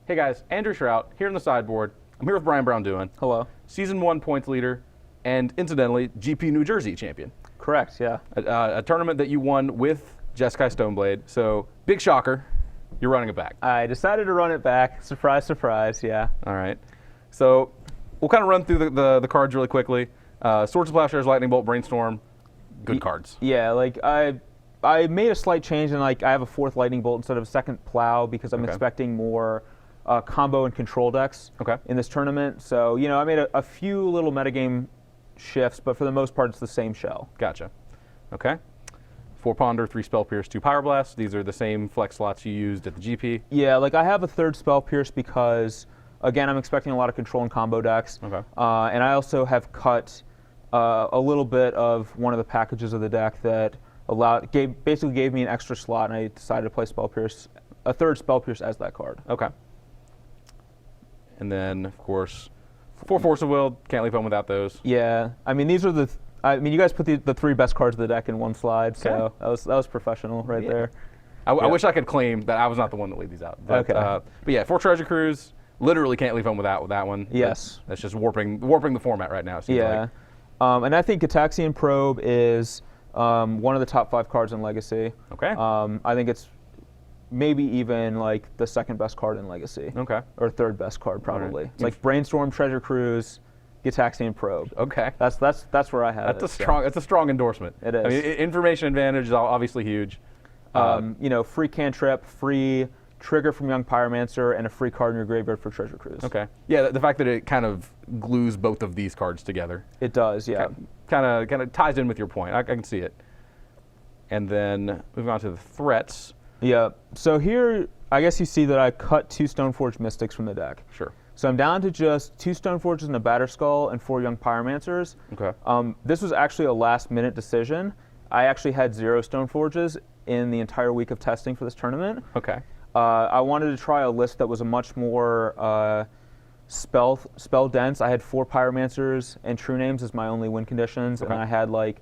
Hey guys, Andrew Shrout here in the sideboard. I'm here with Braun-Duin. Hello. Season 1 points leader, and incidentally, GP New Jersey champion. Correct, yeah. A tournament that you won with Jeskai Stoneblade, so big shocker, you're running it back. I decided to run it back. Surprise, surprise, yeah. All right. So we'll kind of run through the cards really quickly. Swords of Plowshares, Lightning Bolt, Brainstorm, good cards. Yeah, like I made a slight change, and like I have a fourth Lightning Bolt instead of a second Plow because I'm expecting more combo and control decks in this tournament. So, you know, I made a few little metagame shifts, but for the most part, it's the same shell. Gotcha. Okay. 4 Ponder, 3 Spell Pierce, 2 Power Blast. These are the same flex slots you used at the GP. Yeah, like I have a third Spell Pierce because, again, I'm expecting a lot of control and combo decks. Okay. And I also have cut a little bit of one of the packages of the deck that basically gave me an extra slot, and I decided to play Spell Pierce, a third Spell Pierce as that card. Okay. And then, of course, 4 Force of Will. Can't leave home without those. Yeah, I mean these are you guys put the 3 best cards of the deck in one slide, so that was professional right there. I wish I could claim that I was not the one that laid these out. But, Okay. But yeah, 4 Treasure Cruise. Literally can't leave home without that one. Yes. That's just warping the format right now. It seems like. And I think Gitaxian Probe is one of the top 5 cards in Legacy. Okay. I think it's maybe even like the second best card in Legacy. Okay. Or third best card probably. Right. It's like Brainstorm, Treasure Cruise, Gitaxian Probe. Okay. That's where I have That's a strong endorsement. It is. I mean, information advantage is obviously huge. You know, free cantrip, free trigger from Young Pyromancer, and a free card in your graveyard for Treasure Cruise. Okay. Yeah, the fact that it kind of glues both of these cards together. It does, yeah. Kind of ties in with your point. I can see it. And then moving on to the threats. Yeah. So here, I guess you see that I cut 2 Stoneforge Mystics from the deck. Sure. So I'm down to just 2 Stoneforges and a Batterskull and 4 Young Pyromancers. Okay. This was actually a last-minute decision. I actually had 0 Stoneforges in the entire week of testing for this tournament. Okay. I wanted to try a list that was a much more spell dense. I had 4 Pyromancers and True Names as my only win conditions, and I had like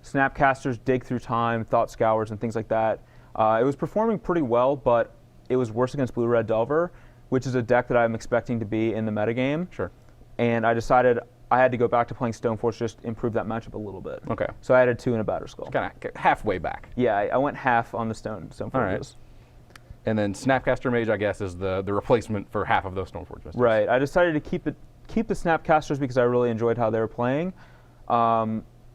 Snapcasters, Dig Through Time, Thought Scours, and things like that. It was performing pretty well, but it was worse against Blue Red Delver, which is a deck that I'm expecting to be in the metagame. Sure. And I decided I had to go back to playing Stoneforge just to improve that matchup a little bit. Okay. So I added 2 and a Batterskull. Kind of halfway back. Yeah, I went half on the Stoneforges. All right. And then Snapcaster Mage, I guess, is the replacement for half of those Stoneforge Mystics. Right. I decided to keep the Snapcasters because I really enjoyed how they were playing.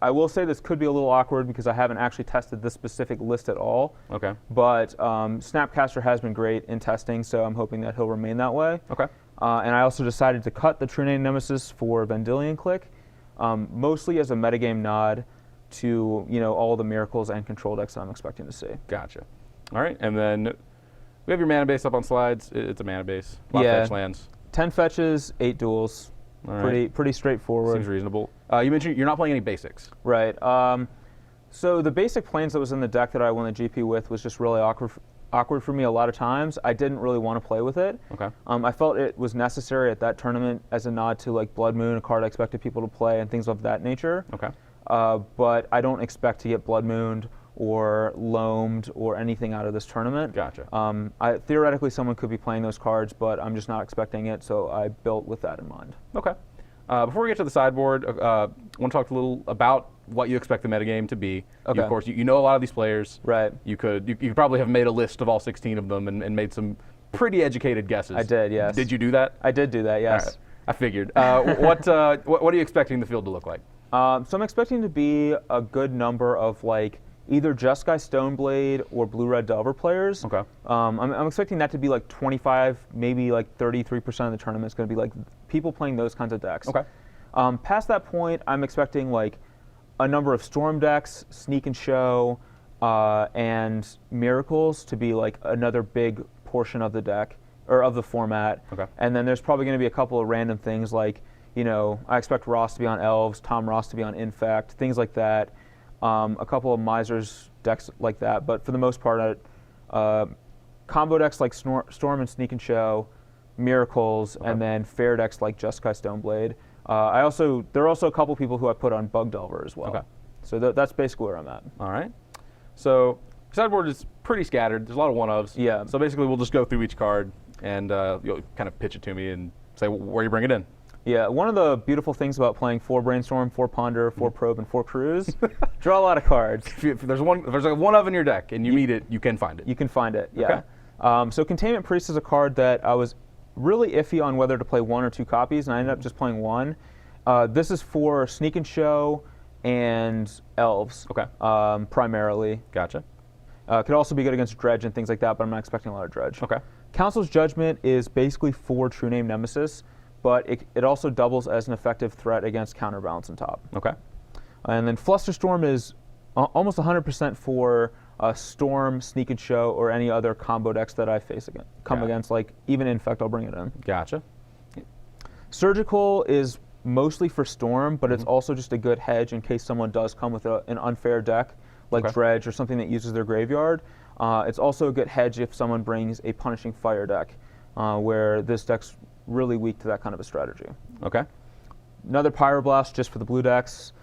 I will say this could be a little awkward because I haven't actually tested this specific list at all. Okay. But Snapcaster has been great in testing, so I'm hoping that he'll remain that way. Okay. And I also decided to cut the True Name Nemesis for Vendilion Click, mostly as a metagame nod to all the miracles and control decks that I'm expecting to see. Gotcha. All right, and then we have your mana base up on slides. It's a mana base. A lot of fetch lands. 10 fetches, 8 duels. All right. Pretty straightforward. Seems reasonable. You mentioned you're not playing any basics. Right. So the basic planes that was in the deck that I won the GP with was just really awkward for me a lot of times. I didn't really want to play with it. Okay. I felt it was necessary at that tournament as a nod to like Blood Moon, a card I expected people to play, and things of that nature. Okay. But I don't expect to get Blood Mooned or loamed or anything out of this tournament. Gotcha. Theoretically, someone could be playing those cards, but I'm just not expecting it, so I built with that in mind. Okay. Before we get to the sideboard, I want to talk a little about what you expect the metagame to be. Okay. Of course, you know a lot of these players. Right. You could probably have made a list of all 16 of them and made some pretty educated guesses. I did, yes. Did you do that? I did do that, yes. All right. I figured. What are you expecting the field to look like? So I'm expecting to be a good number of like either Jeskai Stoneblade or Blue Red Delver players. Okay. I'm expecting that to be like 25, maybe like 33% of the tournament is going to be like people playing those kinds of decks. Okay. Past that point, I'm expecting like a number of Storm decks, Sneak and Show, and Miracles to be like another big portion of the deck or of the format. Okay. And then there's probably going to be a couple of random things like, I expect Ross to be on Elves, Tom Ross to be on Infect, things like that. A couple of Misers decks like that, but for the most part, combo decks like Storm and Sneak and Show, Miracles, and then fair decks like Jeskai Stoneblade. There are also a couple people who I put on Bug Delver as well. Okay. So that's basically where I'm at. All right. So sideboard is pretty scattered. There's a lot of one-ofs. Yeah. So basically, we'll just go through each card. and you'll kind of pitch it to me and say where you bring it in. Yeah, one of the beautiful things about playing 4 Brainstorm, 4 Ponder, 4 Probe, and 4 Cruise, draw a lot of cards. If there's one of in your deck and you need it, you can find it. You can find it, yeah. Okay. So Containment Priest is a card that I was really iffy on whether to play 1 or 2 copies, and I ended up just playing 1. This is for Sneak and Show and Elves, primarily. Gotcha. Could also be good against Dredge and things like that, but I'm not expecting a lot of Dredge. Okay. Council's Judgment is basically 4 True Name Nemesis, but it also doubles as an effective threat against Counterbalance on top. Okay. And then Flusterstorm is almost 100% for Storm, Sneak and Show, or any other combo decks that I come against, like even Infect, I'll bring it in. Gotcha. Surgical is mostly for Storm, but it's also just a good hedge in case someone does come with an unfair deck, like Dredge or something that uses their graveyard. It's also a good hedge if someone brings a Punishing Fire deck, where this deck's really weak to that kind of a strategy. Okay. Another Pyroblast just for the blue decks.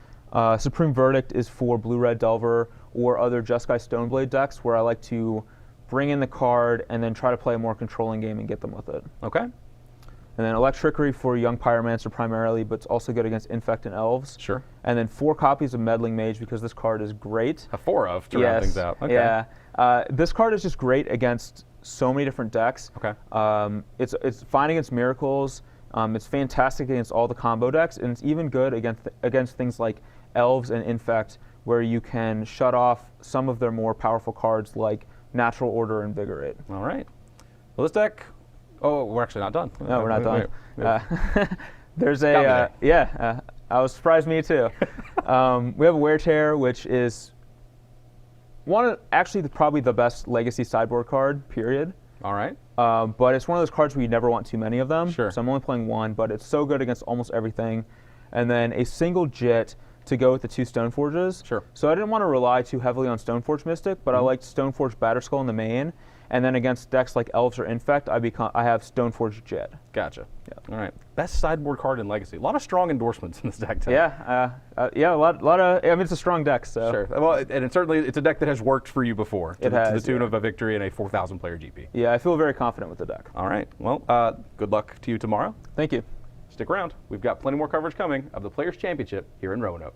Supreme Verdict is for Blue-Red Delver or other Jeskai Stoneblade decks where I like to bring in the card and then try to play a more controlling game and get them with it. Okay. And then Electrickery for Young Pyromancer primarily, but it's also good against Infect and Elves. Sure. And then 4 copies of Meddling Mage because this card is great. A 4 of to round things out. Okay. Yeah. This card is just great against so many different decks. Okay. It's fine against Miracles. It's fantastic against all the combo decks, and it's even good against things like Elves and Infect, where you can shut off some of their more powerful cards like Natural Order and Invigorate. All right. Well, this deck. Oh, we're actually not done. No, we're not done. Wait. There's a I was surprised me too. We have a Wear Tear, which is probably the best Legacy sideboard card, period. All right. But it's one of those cards where you never want too many of them. Sure. So I'm only playing 1, but it's so good against almost everything. And then a single Jit to go with the 2 Stoneforges. Sure. So I didn't want to rely too heavily on Stoneforge Mystic, but I liked Stoneforge Batterskull in the main. And then against decks like Elves or Infect, I have Stoneforge Jit. Gotcha. Yeah. All right. Best sideboard card in Legacy. A lot of strong endorsements in this deck too. Yeah. A lot of. I mean, it's a strong deck. So. Sure. Well, and it's a deck that has worked for you before. To the tune of a victory in a 4,000 player GP. Yeah, I feel very confident with the deck. All right. Well, good luck to you tomorrow. Thank you. Stick around. We've got plenty more coverage coming of the Players' Championship here in Roanoke.